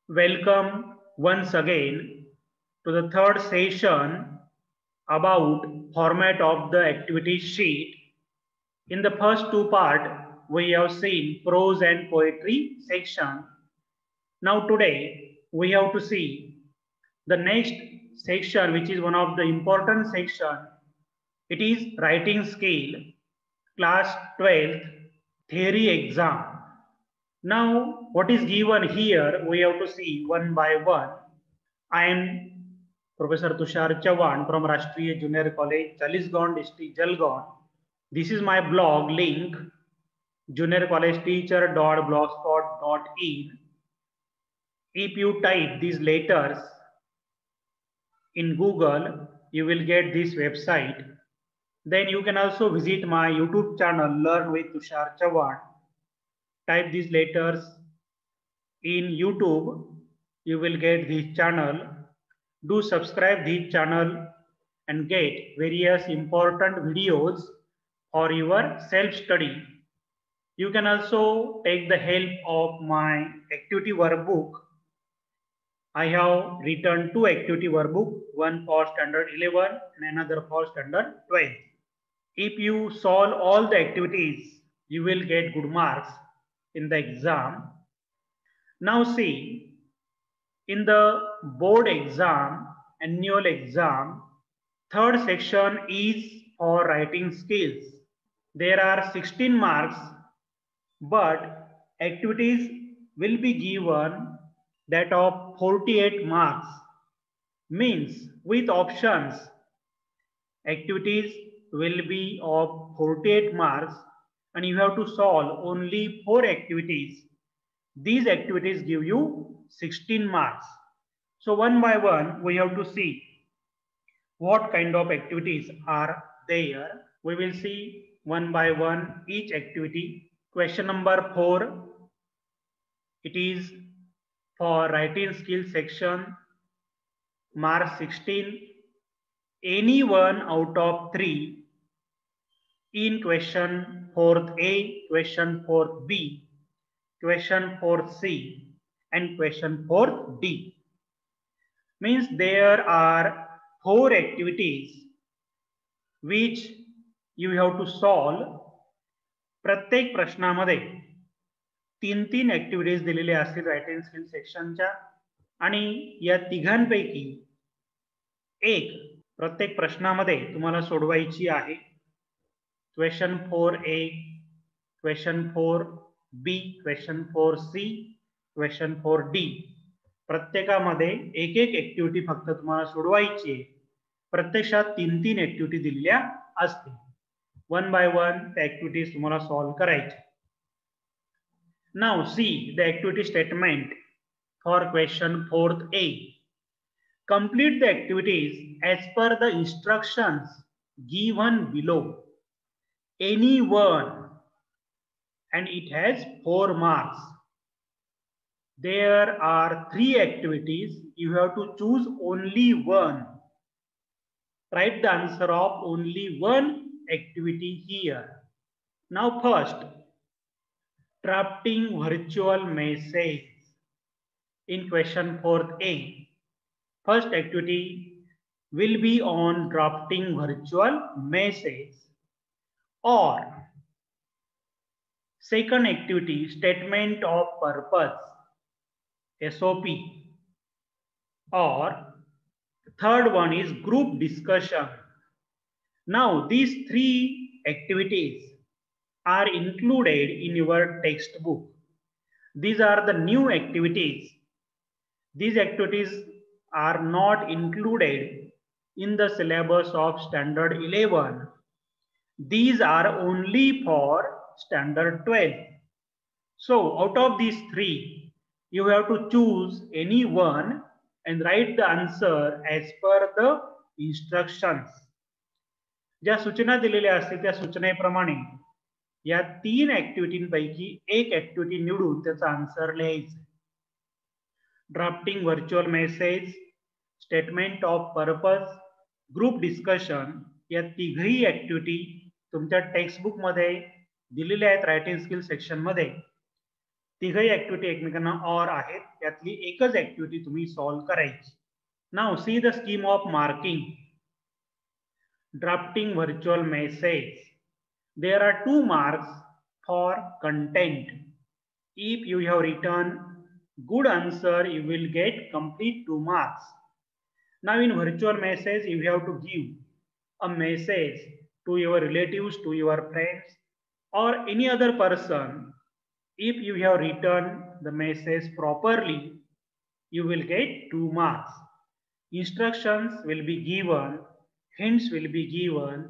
Welcome once again to the third session about format of the activity sheet. In the first two parts, we have seen prose and poetry section. Now today, we have to see the next section, which is one of the important section. It is writing skill, class 12th, theory exam. Now, what is given here, we have to see one by one. I am Professor Tushar Chavan from Rashtriya Junior College, Chalisgaon District, Jalgaon. This is my blog link, juniorcollegeteacher.blogspot.in. If you type these letters in Google, you will get this website. Then you can also visit my YouTube channel, Learn with Tushar Chavan. Type these letters in YouTube, you will get this channel. Do subscribe this channel and get various important videos for your self-study. You can also take the help of my activity workbook. I have written two activity workbooks, one for standard 11 and another for standard 12. If you solve all the activities, you will get good marks in the exam. Now see, in the board exam, annual exam, third section is for writing skills. There are 16 marks, but activities will be given that of 48 marks. Means with options, activities will be of 48 marks and you have to solve only 4 activities. These activities give you 16 marks. So one by one, we have to see what kind of activities are there. We will see one by one each activity. Question number 4, it is for writing skill section, mark 16. Any one out of 3 in question 4th A, question 4th B, question 4th C and question 4th D. Means there are 4 activities which you have to solve. प्रत्येक प्रश्नामध्ये 3 activities दिलेल्या असतील writing skill सेक्शनच्या आणि या तिघांपैकी एक प्रत्येक प्रश्नामध्ये तुम्हाला सोडवायची आहे. Question 4A, question 4B, question 4C, question 4D. प्रत्येकामध्ये एक एक ऍक्टिव्हिटी फक्त तुम्हाला सोडवायची आहे. प्रत्यक्षात 3 ऍक्टिव्हिटी दिलेल्या असतील. वन बाय वन त्या ऍक्टिव्हिटीज तुम्हाला सॉल्व करायच्या. Now see the activity statement for question 4A. Complete the activities as per the instructions given below. Any one, and it has 4 marks. There are 3 activities. You have to choose only one. Write the answer of only one activity here. Now first, drafting virtual message in question 4A. First activity will be on drafting virtual message, or second activity, statement of purpose, SOP, or third one is group discussion. Now these 3 activities are included in your textbook. These are the new activities. These activities are not included in the syllabus of standard 11. These are only for standard 12. So out of these 3, you have to choose any one and write the answer as per the instructions. ज्या सूचना दिलेल्या असतील त्या सूचनेप्रमाणे या 3 ऍक्टिव्हिटींपैकी एक activity निवडून त्याचा answer लिहायचा. Drafting virtual message, statement of purpose, group discussion या तिघही ऍक्टिव्हिटी तुमच्या टेक्स्टबुक मध्ये दिलेल्या आहेत रायटिंग स्किल सेक्शन मध्ये. तिघही ऍक्टिव्हिटी एकमेकांना ऑर आहेत, त्यातली एकच ऍक्टिव्हिटी तुम्ही सॉल्व्ह करायची. Now see the scheme of marking. Drafting virtual message. There are 2 marks for content. If you have written good answer, you will get complete 2 marks. Now in virtual message, you have to give a message to your relatives, to your friends, or any other person. If you have written the message properly, you will get 2 marks. Instructions will be given, hints will be given,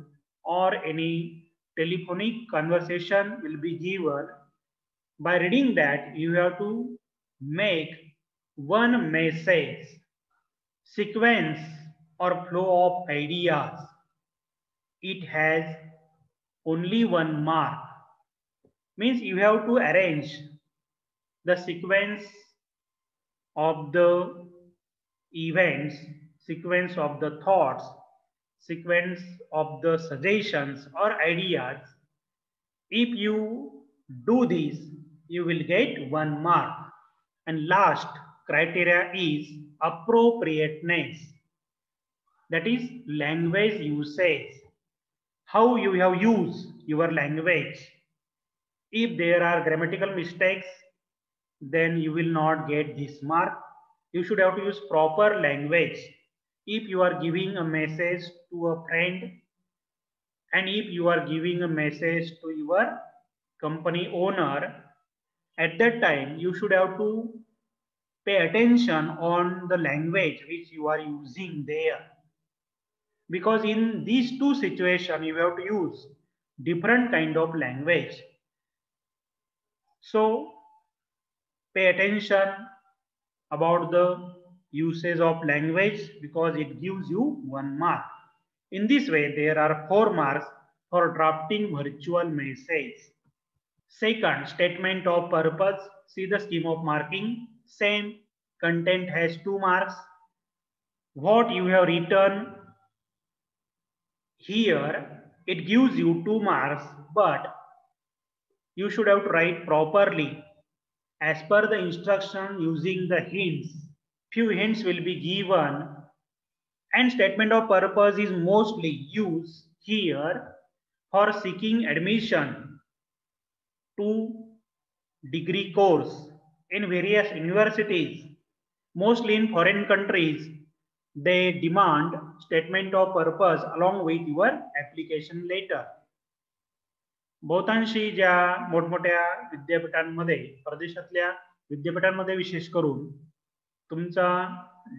or any telephonic conversation will be given. By reading that, you have to make one message, sequence or flow of ideas. It has only 1 mark. Means you have to arrange the sequence of the events, sequence of the thoughts, sequence of the suggestions or ideas. If you do this, you will get 1 mark. And last criteria is appropriateness. That is language usage. How you have used your language. If there are grammatical mistakes, then you will not get this mark. You should have to use proper language. If you are giving a message to a friend, and if you are giving a message to your company owner, at that time you should have to pay attention on the language which you are using there. Because in these two situations, you have to use different kind of language. So pay attention about the usage of language because it gives you 1 mark. In this way, there are 4 marks for drafting virtual message. Second, statement of purpose. See the scheme of marking. Same content has 2 marks. What you have written here, it gives you 2 marks, but you should have to write properly as per the instruction using the hints. Few hints will be given, and statement of purpose is mostly used here for seeking admission to degree course in various universities. Mostly in foreign countries, they demand statement of purpose along with your application letter. बहुतांशी ज्या मोठमोठ्या विद्यापीठांमध्ये, परदेशातल्या विद्यापीठांमध्ये विशेष करून तुमचा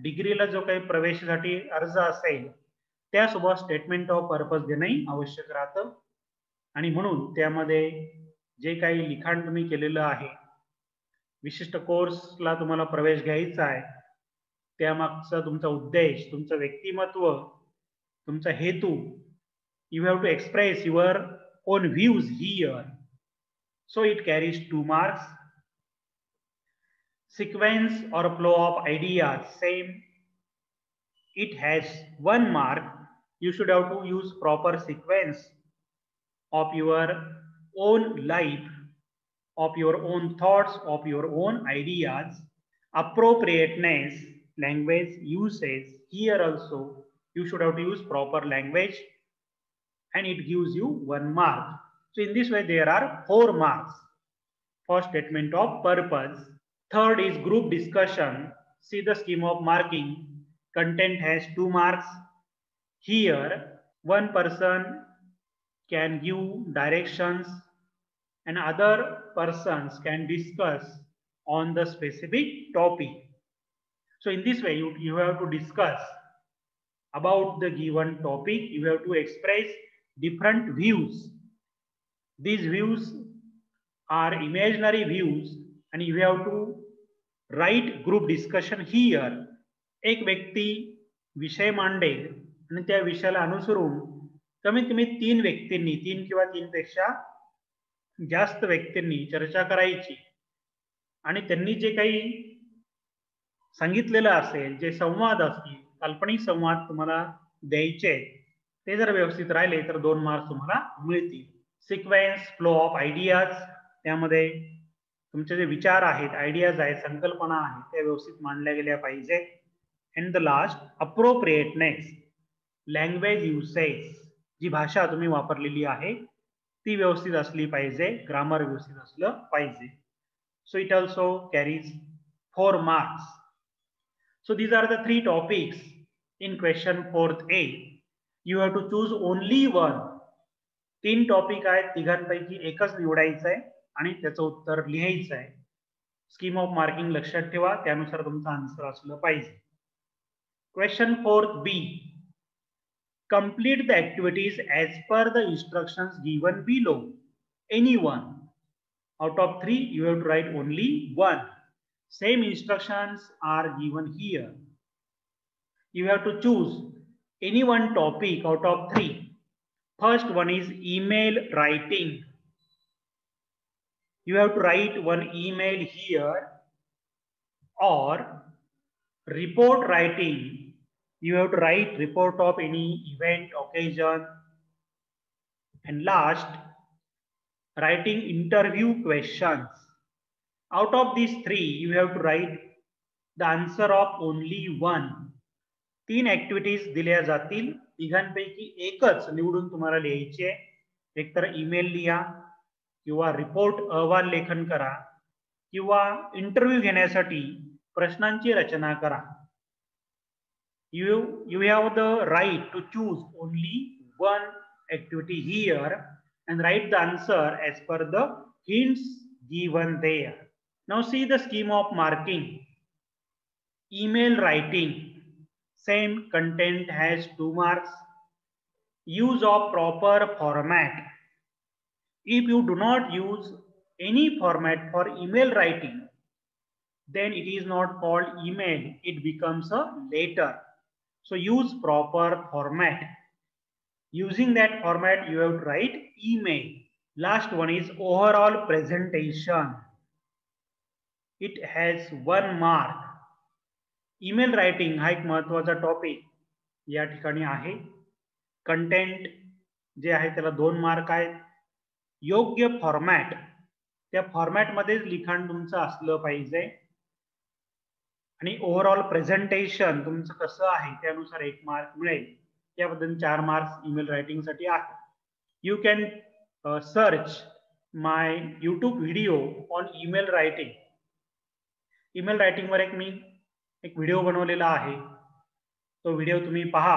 डिग्रीला जो काही प्रवेशासाठी अर्ज असेल त्यासोबत स्टेटमेंट ऑफ पर्पज देणे आवश्यक राहतं. आणि म्हणून त्यामध्ये जे काही लिखाण तुम्ही केलेलं आहे, विशिष्ट कोर्सला तुम्हाला प्रवेश घ्यायचा आहे, त्यामागचा तुमचा उद्देश, तुमचं व्यक्तिमत्व, तुमचा हेतू, you have to express your own views here. So it carries 2 marks. Sequence or flow of ideas, same. It has 1 mark. You should have to use proper sequence of your own life, of your own thoughts, of your own ideas. Appropriateness, language usage. Here also you should have to use proper language, and it gives you 1 mark. So in this way there are 4 marks for statement of purpose. Third is group discussion. See the scheme of marking. Content has 2 marks. Here one person can give directions and other persons can discuss on the specific topic. So in this way you have to discuss about the given topic. You have to express different views. These views are imaginary views and you have to write group discussion here. एक व्यक्ती विषय मांडेल आणि त्या विषयाला अनुसरून कमीत कमी 3 व्यक्तींनी, 3 किंवा 3 पेक्षा जास्त व्यक्तींनी चर्चा करायची आणि त्यांनी जे काही सांगितलेलं असेल, जे संवाद असतील, काल्पनिक संवाद तुम्हाला द्यायचे, ते जर व्यवस्थित राहिले तर 2 मार्क्स तुम्हाला मिळतील. सिक्वेन्स, फ्लो ऑफ आयडियाज, त्यामध्ये तुमचे जे विचार आहेत, आयडियाज आहेत, संकल्पना आहेत, त्या व्यवस्थित मांडल्या गेल्या पाहिजे. And the last, appropriateness, language usage, जी भाषा तुम्ही वापरलेली आहे ती व्यवस्थित असली पाहिजे, ग्रामर व्यवस्थित असलं पाहिजे. So it also carries 4 marks. So these are the 3 topics in question 4th A. You have to choose only one. 3 topic आहेत, तिघांपैकी एकच निवडायचं आहे आणि त्याचं उत्तर लिहायचं आहे. स्कीम ऑफ मार्किंग लक्षात ठेवा, त्यानुसार तुमचा आन्सर असलं पाहिजे. Question 4th B. Complete the activities as per the instructions given below. Any one. Out of 3, you have to write only one. Same instructions are given here. You have to choose any one topic out of 3. First one is email writing. You have to write one email here, or report writing. You have to write report of any event, occasion. And last, writing interview questions. Out of these 3, you have to write the answer of only one. 3 activities दिल्या जातील, तिघांपैकी एकच निवडून तुम्हाला लिहायची आहे. एकतर email लिहा, किंवा रिपोर्ट अहवाल लेखन करा, किंवा इंटरव्ह्यू घेण्यासाठी प्रश्नांची रचना करा. You have the right to choose only one activity here and write the answer as per the hints given there. Now see the scheme of marking. Email writing, same content has 2 marks. Use of proper format. If you do not use any format for email writing, then it is not called email, it becomes a letter. So use proper format. Using that format, you have to write email. Last one is overall presentation. It has 1 mark. Email writing हा एक महत्वाचा topic या ठिकाणी आहे. Content जे आहे त्याला 2 mark आहेत. योग्य फॉर्मॅट, त्या फॉर्मॅटमध्येच लिखाण तुमचं असलं पाहिजे. आणि ओव्हरऑल प्रेझेंटेशन तुमचं कसं आहे त्यानुसार 1 मार्क मिळेल. याबद्दल 4 मार्क्स ईमेल रायटिंग साठी आहे. You can search my YouTube video on email writing. Email writing वर मी एक व्हिडिओ बनवलेला आहे. तो व्हिडिओ तुम्ही पहा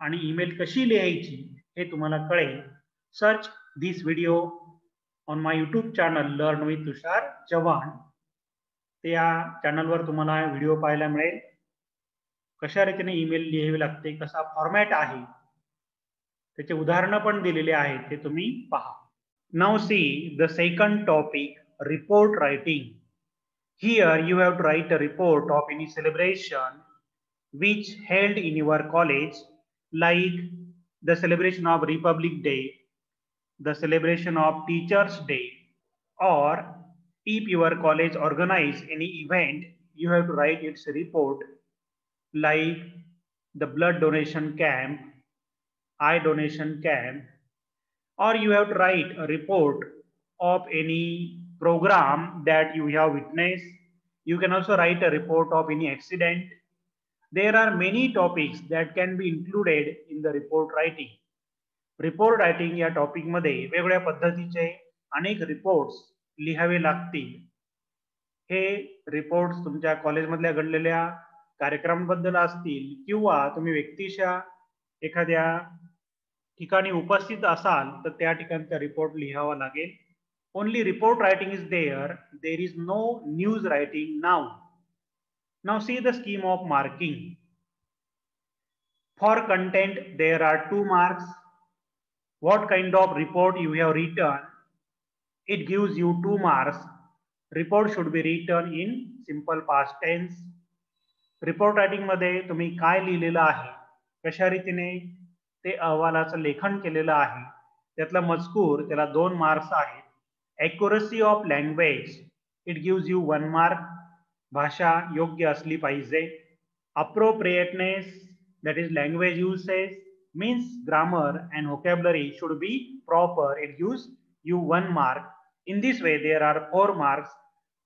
आणि ईमेल कशी लिहायची हे तुम्हाला कळेल. Search this video on my YouTube channel learn with Tushar Chavan. त्या चॅनलवर तुम्हाला व्हिडिओ पाहायला मिळेल. कशा रीतीने ईमेल लिहावी लागते, कसा फॉर्मॅट आहे, त्याचे उदाहरण पण दिलेले आहेत, ते तुम्ही पहा. Now see the second topic, report writing. Here you have to write a report of any celebration which held in your college, like the celebration of Republic Day, the celebration of Teachers Day, or if your college organize any event, you have to write its report, like the blood donation camp, eye donation camp, or you have to write a report of any program that you have witnessed. You can also write a report of any accident. There are many topics that can be included in the report writing. Report writing या topic मध्ये वेगवेगळ्या पद्धतीचे अनेक reports लिहावे लागतील. हे reports तुमच्या कॉलेजमधल्या घडलेल्या कार्यक्रमाबद्दल असतील, किंवा तुम्ही व्यक्तिशः एखाद्या ठिकाणी उपस्थित असाल तर त्या ठिकाणचा रिपोर्ट लिहावा लागेल. Only report writing is there. There is no news writing now. Now see the scheme of marking. For content, there are 2 marks. What kind of report you have written, it gives you 2 marks. Report should be written in simple past tense. Report writing मध्ये तुम्ही काय लिहिलेलं आहे, कशा रीतीने ते अहवालाचं लेखन केलेलं आहे, त्यातला मजकूर, त्याला 2 मार्क्स आहेत. Accuracy of language, it gives you 1 mark. भाषा योग्य असली पाहिजे. Appropriateness, that is language usage, means grammar and vocabulary should be proper. It gives you 1 mark. In this way, there are 4 marks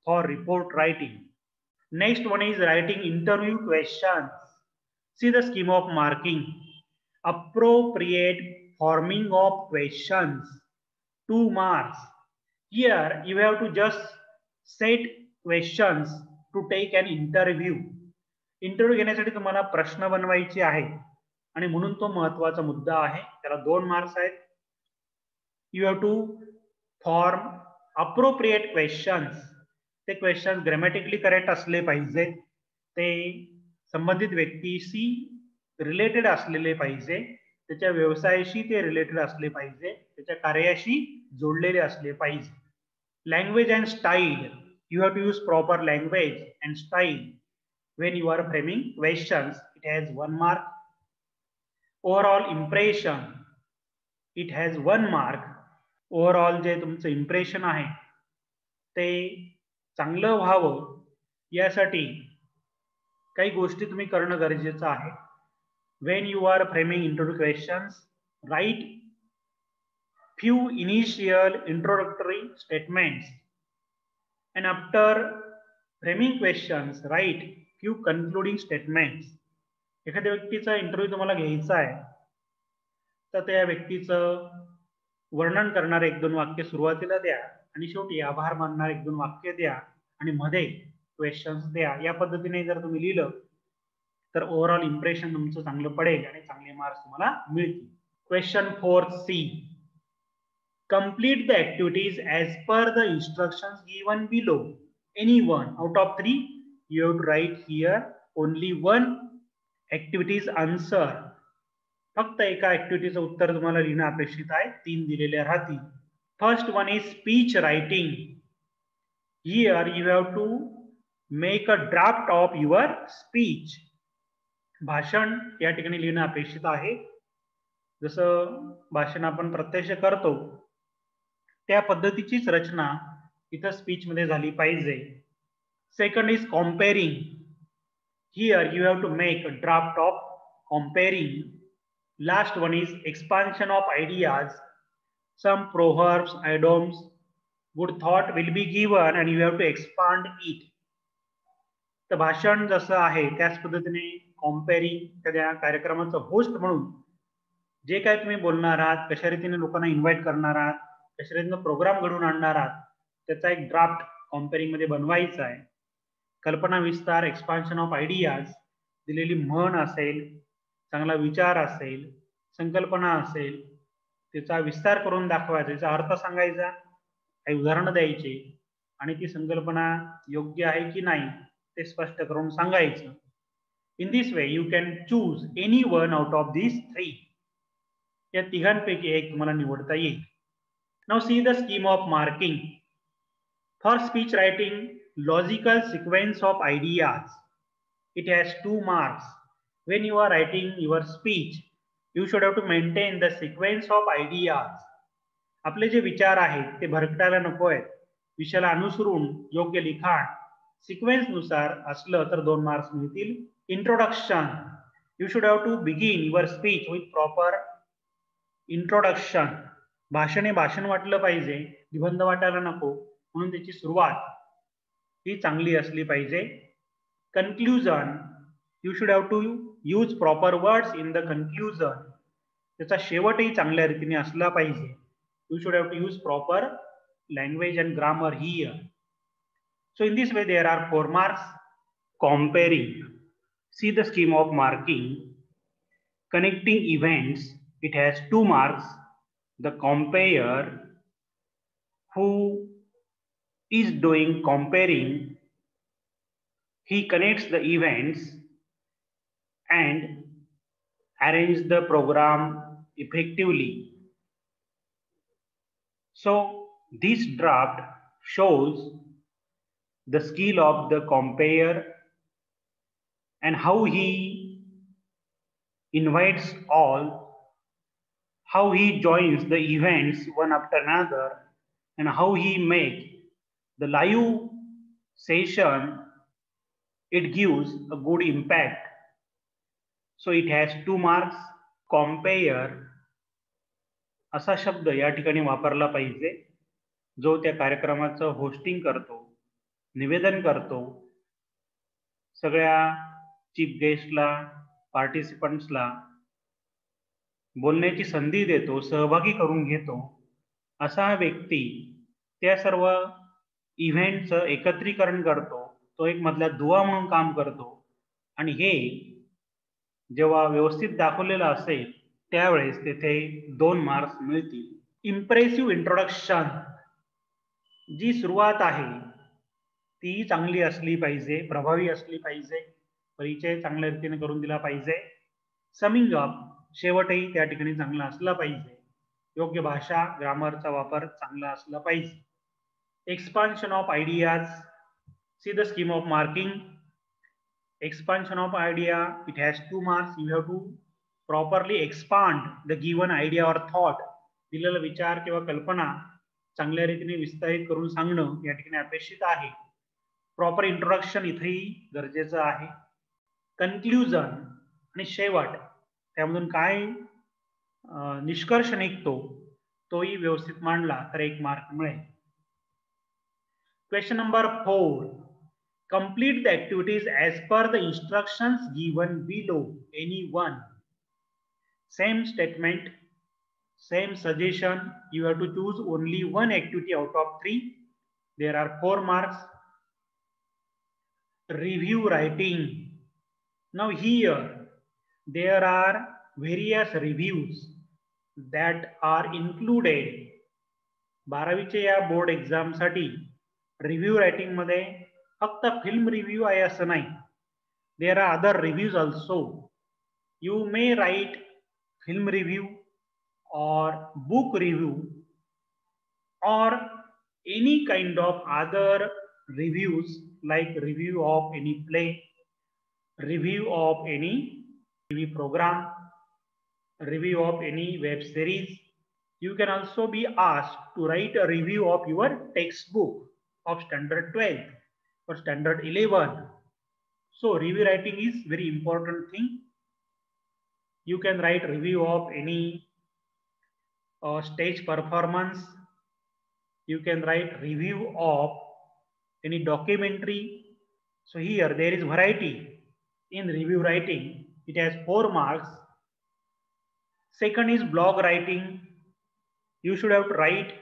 for report writing. Next one is writing interview questions. See the scheme of marking. Appropriate forming of questions. 2 marks. Here you have to just set questions to take an interview. Interview घेण्यासाठी तुम्हाला प्रश्न बनवायचे आहे आणि म्हणून तो महत्वाचा मुद्दा आहे. त्याला 2 मार्क्स आहेत. You have to form appropriate questions. ते क्वेश्चन ग्रॅमॅटिकली करेक्ट असले पाहिजे, ते संबंधित व्यक्तीशी रिलेटेड असलेले पाहिजे, त्याच्या व्यवसायाशी ते रिलेटेड असले पाहिजे, त्याच्या कार्याशी जोडलेले असले पाहिजे. Language and style. You have to use proper language and style when you are framing questions. It has 1 mark. Overall impression, it has 1 mark. Overall जे तुमचं इम्प्रेशन आहे ते चांगलं व्हावं यासाठी काही गोष्टी तुम्ही करणं गरजेचं आहे. when you are framing interview questions, write few initial introductory statements and after framing questions write few concluding statements. एखाद्या व्यक्तीचा इंटरव्ह्यू तुम्हाला घ्यायचा आहे तर त्या व्यक्तीचं वर्णन करणारे 1-2 वाक्य सुरुवातीला द्या आणि शेवटी आभार मानणारे 1-2 वाक्य द्या आणि मध्ये क्वेश्चन्स द्या. या पद्धतीने जर तुम्ही लिहिलं तर ओव्हरऑल इम्प्रेशन तुमचं चांगलं पडेल आणि चांगले मार्क्स तुम्हाला मिळतील. Question 4C. Complete the activities as per the instructions given below. Any one out of 3. You have to write here only one activity's answer. फक्त एका ऍक्टिव्हिटीचं उत्तर तुम्हाला लिहिणं अपेक्षित आहे. 3 दिलेले राहतील. First one is speech writing. Here you have to make a draft of your speech. भाषण या ठिकाणी लिहिणं अपेक्षित आहे. जसं भाषण आपण प्रत्यक्ष करतो त्या पद्धतीचीच रचना इथं स्पीच मध्ये झाली पाहिजे. Second is comparing. Here you have to make a draft of comparing. Last one is expansion of ideas. Some proverbs, idioms, good thought will be given and you have to expand it. तर भाषण जसं आहे त्याच पद्धतीने कॉम्पेरिंग त्या कार्यक्रमाचं host म्हणून जे काय तुम्ही बोलणार आहात, कशा रीतीने लोकांना इन्व्हाइट करणार आहात, कशा रीतीने प्रोग्राम घडवून आणणार आहात, त्याचा एक ड्राफ्ट कॉम्पेरिंग मध्ये बनवायचा आहे. कल्पना विस्तार, एक्सपान्शन ऑफ आयडियाज, दिलेली म्हण असेल, चांगला विचार असेल, संकल्पना असेल, त्याचा विस्तार करून दाखवायचा, त्याचा अर्थ सांगायचा, काही उदाहरणं द्यायची आणि ती संकल्पना योग्य आहे की नाही ते स्पष्ट करून सांगायचं. इन this way you can choose any one out of this 3. या तिघांपैकी एक तुम्हाला निवडता येईल. Now see the scheme of marking. For speech writing, logical sequence of ideas. It has 2 marks. When you are writing your speech, you should have to maintain the sequence of ideas. आपले जे विचार आहेत ते भरकटायला नको आहेत. विषयाला अनुसरून योग्य लिखाण सिक्वेन्स नुसार असलं तर 2 मार्क्स मिळतील. Introduction. You should have to begin your speech with proper introduction. भाषण हे भाषण वाटलं पाहिजे, निबंध वाटायला नको, म्हणून त्याची सुरुवात ही चांगली असली पाहिजे. Conclusion. You should have to use proper words in the conclusion. त्याचा शेवटही चांगल्या रीतीने असला पाहिजे. You should have to use proper language and grammar here. So in this way there are 4 marks. Comparing. See the scheme of marking. Connecting events. It has 2 marks. The compare who is doing comparing, he connects the events and arrange the program effectively. So this draft shows the skill of the compare and how he invites all, how he joins the events one after another, and how he make the live session, it gives a good impact. So it has 2 marks. Compare असा शब्द या ठिकाणी वापरला पाहिजे जो त्या कार्यक्रमाचं hosting करतो. निवेदन करतो, सगळ्या चीफ गेस्टला, पार्टिसिपंट्सला बोलण्याची संधी देतो, सहभागी करून घेतो, असा हा व्यक्ती त्या सर्व इव्हेंटचं एकत्रीकरण करतो. तो एक मधला दुवा म्हणून काम करतो आणि हे जेव्हा व्यवस्थित दाखवलेलं असेल त्यावेळेस तेथे 2 मार्क्स मिळतील. इम्प्रेसिव्ह इंट्रोडक्शन, जी सुरुवात आहे ती चांगली असली पाहिजे, प्रभावी असली पाहिजे, परिचय चांगल्या रीतीने करून दिला पाहिजे. समिंग अप, शेवटही त्या ठिकाणी चांगला असला पाहिजे. योग्य भाषा, ग्रामरचा वापर चांगला असला पाहिजे. Expansion of ideas, C the scheme of marking. Expansion of idea, it has 2 marks. You have to properly expand the given idea or thought. दिलेला विचार किंवा कल्पना चांगल्या रीतीने विस्तारित करून सांगणं या ठिकाणी अपेक्षित आहे. प्रॉपर इंट्रोडक्शन इथेही गरजेचं आहे. कन्क्ल्युजन आणि शेवट, त्यामधून काय निष्कर्ष निघतो तोही व्यवस्थित मांडला तर 1 मार्क मिळेल. Question number 4. Complete the activities as per the instructions given below. Any one. Same statement, same suggestion. You have to choose only one activity out of 3. There are 4 marks. Review writing. Now here there are various reviews that are included. 12वीच्या या board exam साठी review writing मध्ये फक्त film review आहे असं नाही. There are other reviews also. You may write film review or book review or any kind of other reviews like review of any play, review of any TV program, review of any web series. You can also be asked to write a review of your textbook of standard 12 or standard 11. So review writing is very important thing. You can write review of any stage performance. You can write review of any documentary. So here there is variety in review writing. It has 4 marks. Second is blog writing. You should have to write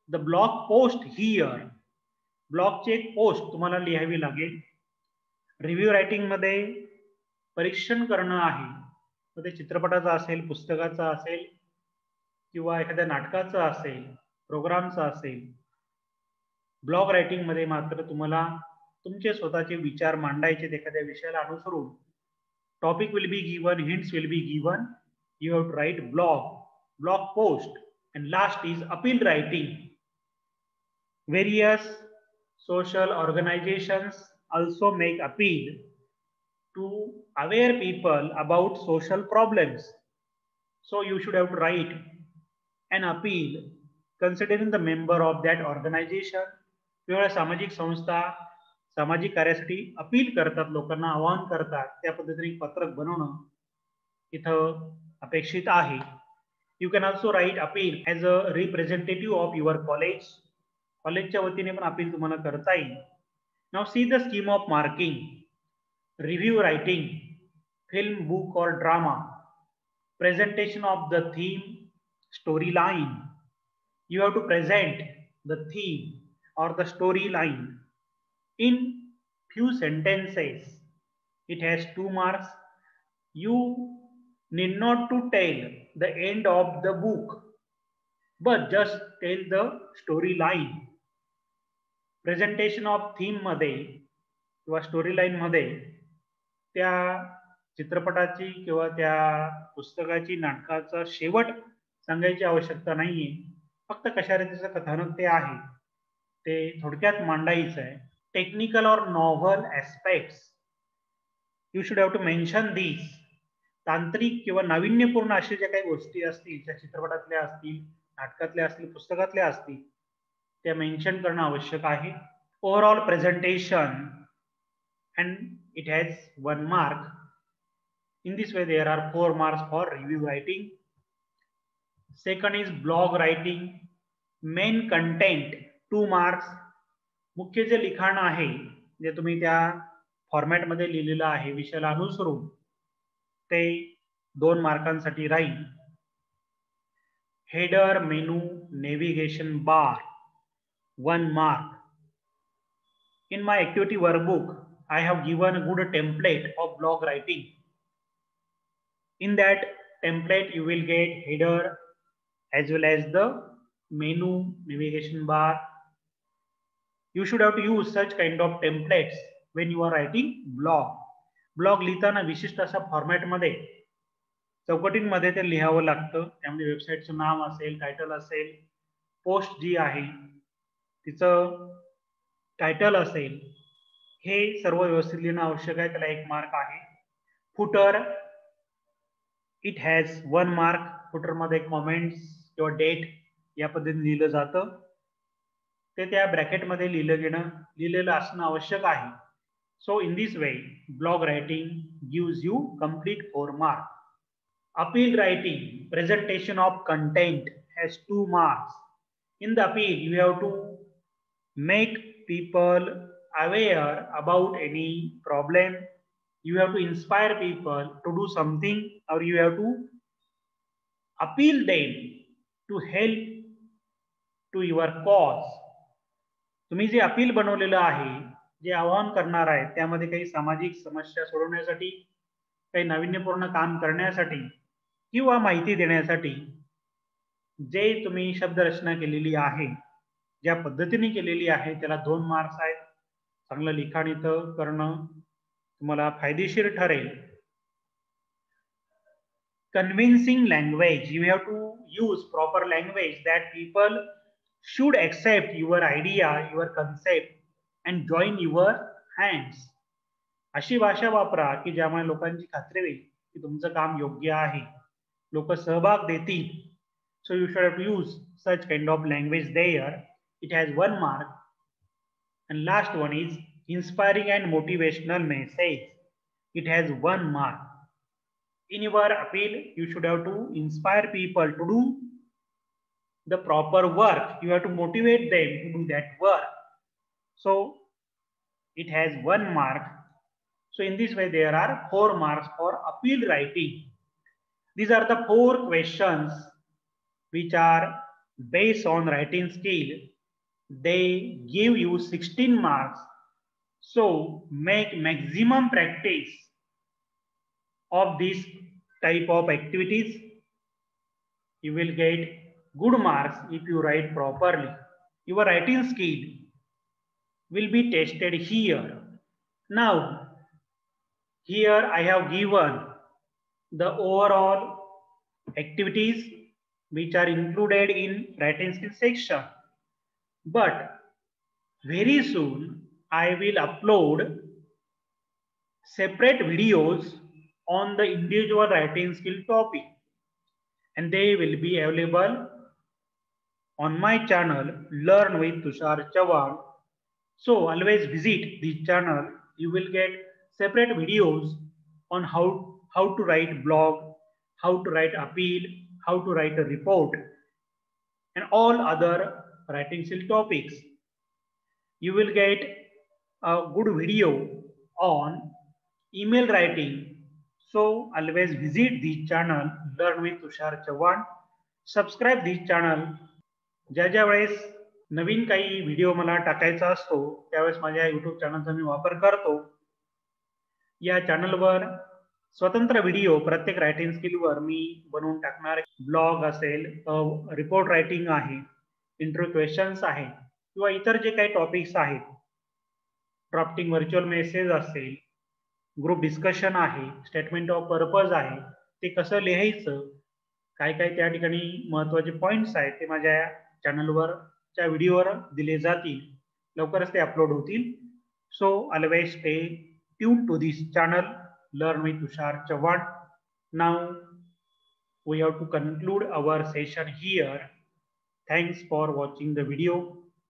the blog post here. Blog ची एक post तुम्हाला लिहावी लागेल. Review writing मध्ये परीक्षण करणं आहे, मग ते चित्रपटाचं असेल, पुस्तकाचं असेल किंवा एखाद्या नाटकाचं असेल, प्रोग्रामचं असेल. ब्लॉग रायटिंग मध्ये मात्र तुम्हाला तुमचे स्वतःचे विचार मांडायचे एखाद्या विषयाला अनुसरून. Topic will be given, hints will be given. You have to write blog post. And last is appeal writing. Various social organizations also make appeal to aware people about social problems. So you should have to write an appeal considering the member of that organization. वेगवेगळ्या सामाजिक संस्था सामाजिक कार्यासाठी appeal करतात, लोकांना आवाहन करतात, त्या पद्धतीने पत्रक बनवणं इथं अपेक्षित आहे. You can also write appeal as a representative of your college. कॉलेजच्या वतीने पण अपील तुम्हाला करता येईल. Now see the scheme of marking. Review writing, film, book और drama. Presentation of the theme, story line. You have to present the theme और the story line in few sentences. It has 2 marks. You need not to tell the end of the book, but just tell the story line. Presentation of theme मध्ये किंवा story line मध्ये त्या चित्रपटाची किंवा त्या पुस्तकाची, नाटकाचा शेवट सांगायची आवश्यकता नाहीये. फक्त कशा रीतीचं कथानक ते आहे ते थोडक्यात मांडायचं आहे. टेक्निकल और novel aspects, you should have to mention this. तांत्रिक किंवा नाविन्यपूर्ण अशा ज्या काही गोष्टी असतील, त्या चित्रपटातल्या असतील, नाटकातल्या असतील, पुस्तकातल्या असतील, त्या मेन्शन करणं आवश्यक आहे. Overall presentation and it has 1 mark. In this way there are 4 marks for review writing. Second is blog writing. Main content 2 marks. मुख्य जे लिखाण आहे जे तुम्ही त्या फॉर्मॅटमध्ये लिहिलेलं आहे विषयाला अनुसरून ते 2 मार्कांसाठी राहील. Header menu navigation bar 1 mark. In my activity workbook, I have given a good template of blog writing. In that template, you will get header as well as the menu navigation bar. You should have to use such kind of templates when you are writing blog. Blog लिहिताना विशिष्ट अशा फॉर्मॅटमध्ये चौकटींमध्ये ते लिहावं लागतं. त्यामध्ये वेबसाईटचं नाव असेल, title असेल, post जी आहे तिचं टायटल असेल, हे सर्व व्यवस्थित लिहिणं आवश्यक आहे. त्याला 1 मार्क आहे. Footer it has 1 mark. Footer मध्ये कॉमेंट्स किंवा डेट या पद्धतीने लिहिलं जातं. ते त्या ब्रॅकेटमध्ये लिहिलेलं असणं आवश्यक आहे. So in this way blog writing gives you complete 4 mark. Appeal writing presentation of content has 2 marks. In the appeal you have to make people aware about any problem. You have to inspire people to do something, or you have to appeal them to help to your cause. तुम्ही जे appeal बनवलेलं आहे, जे आवाहन करणार आहे, त्यामध्ये काही सामाजिक समस्या सोडवण्यासाठी, काही नाविन्यपूर्ण काम करण्यासाठी किंवा माहिती देण्यासाठी जे तुम्ही शब्दरचना केलेली आहे, ज्या पद्धतीने केलेली आहे त्याला 2 मार्क्स आहेत. चांगलं लिखाण इथं करणं तुम्हाला फायदेशीर ठरेल. Convincing language, you have to use proper language that people should accept your idea, your concept and join your hands. अशी भाषा वापरा की ज्यामुळे लोकांची खात्री होईल की तुमचं काम योग्य आहे, लोक सहभाग देतील. So you should have to use such kind of language there. It has 1 mark. And last one is inspiring and motivational message. It has 1 mark. In your appeal, you should have to inspire people to do the proper work. You have to motivate them to do that work. So it has 1 mark. So in this way, there are 4 marks for appeal writing. These are the 4 questions which are based on writing skill. They give you 16 marks. So make maximum practice of this type of activities. You will get good marks if you write properly. Your writing skill will be tested here. Now, here I have given the overall activities which are included in writing skill section. But very soon I will upload separate videos on the individual writing skill topic, and they will be available on my channel Learn with Tushar Chauhan. So always visit this channel. You will get separate videos on how to write blog, how to write appeal, how to write a report, and all other writing skill topics. You will get a good video on email writing. So always visit this channel Learn with Tushar Chauhan. Subscribe this channel. ज्या वेळेस नवीन काही video मला टाकायचा असतो त्यावेळेस माझ्या YouTube चॅनलचा मी वापर करतो. या चॅनलवर स्वतंत्र व्हिडिओ प्रत्येक रायटिंग स्किलवर मी बनवून टाकणार. ब्लॉग असेल, रिपोर्ट रायटिंग आहे, इंटरव्ह्यू क्वेश्चन्स आहे किंवा इतर जे काही टॉपिक्स आहेत, ड्राफ्टिंग व्हर्च्युअल मेसेज असेल, ग्रुप डिस्कशन आहे, स्टेटमेंट ऑफ पर्पज आहे, ते कसं लिहायचं, काय काय त्या ठिकाणी महत्त्वाचे पॉइंट्स आहेत ते माझ्या चॅनलवरच्या व्हिडिओवर दिले जातील. लवकरच ते अपलोड होतील. So always stay tuned to this channel Learn with Tushar Chauhan. Now we have to conclude our session here. Thanks for watching the video.